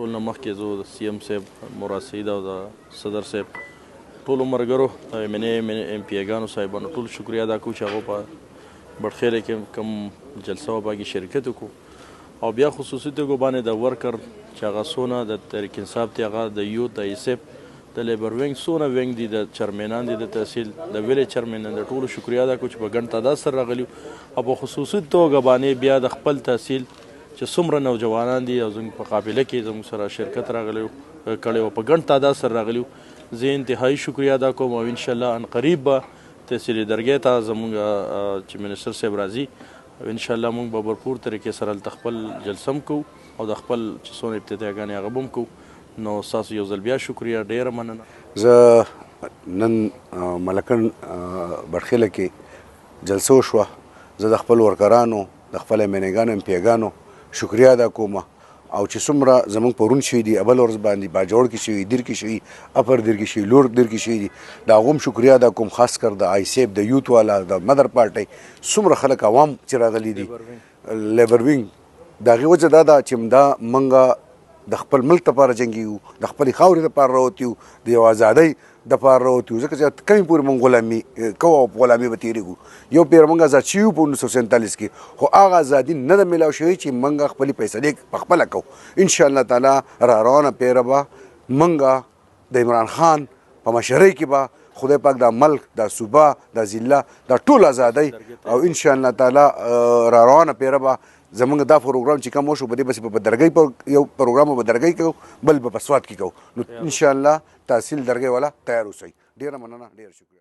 ټول نه مخکې زه د سی ایم صاحب مراد سعید او د صدر صاحب ټولو ملګرو ایم پی ایګانو صاحبانو ټول شکریه ادا کوو چې هغو په بډخیله کې کوم جلسه وه پکې شرکت وکړو او بیا خصوصي توګه باندې د ورکر چې هغه څونه د تحریک انصاف دی هغه د یوت د ایسپ د لیبر وینګ څونه وینګ دي د چرمنان دي د تحصیل د ویلې چرمنان د ټولو شکریه ادا کوو چې په ګڼ تعداد سره راغلي او په خصوصي توګه باندې بیا د خپل تحصیل چې څومره نوجوانان دي او زموږ په قافله کې زموږ سره شرکت راغلی کړی و په ګڼ تعداد سره راغلي زه انتهایي شکریه ادا کوم او انشاءالله ان قریب به تحصیلي درګۍ ته زموږ چې منسټر صاحب راځي انشاءالله موږ به بھرپور طریقې سره هلته خپل جلسه هم کوو او د خپل چې څونه ابتداګانې هغه به هم کوو نو ستاسو یو ځل بیا شکریه ډېره مننه زه نن ملکن بډخیله کې جلسه وشوه زه د خپل ورکرانو د خپل امیګانو ایم پی ایګانو شکریه ادا کوم او چې څومره زموږ پرون شوي دي اول ورځ باندې باجوړ کې شوي دیر کې شوي اپر دیر کې شوي لوړ دیر کې شوي دي د هغو هم شکریه ادا کوم خاص کر د آی سیف د یوت والا د مدر پارټۍ څومره خلک عوام چې راغلي دي لیبر وینګ د هغې وجه دا ده چې دا موږ د خپل ملک دپاره جنګېږو د خپلې خاورې دپاره راوتي یو د یو ازادۍ دپاره راوتي یو ځکه چې کمې پورې موږ غلامي کوو او په غلامي به تېرېږو یو پېره موږ ازاد شوي وو په 1947 کې خو هغه ازادي نه ده میلاو شوې چې موږ خپلې فیصلې په خپله کوو انشاءالله تعالی را روانه پېره به موږ د عمران خان په مشرۍ کې به خدای پاک دا ملک دا صوبه دا ضلع دا ټول ازادۍ او انشاءالله تعالی را روانه پېره به زمونږ دا پروګرام چې کوم وشو په دې بس په درګۍ یو پروګرام په درګۍ کوو بل په سوات کې کوو نو انشاءالله تحصیل درګۍ والا تیار اوسئ ډېره مننه ډېر شکریه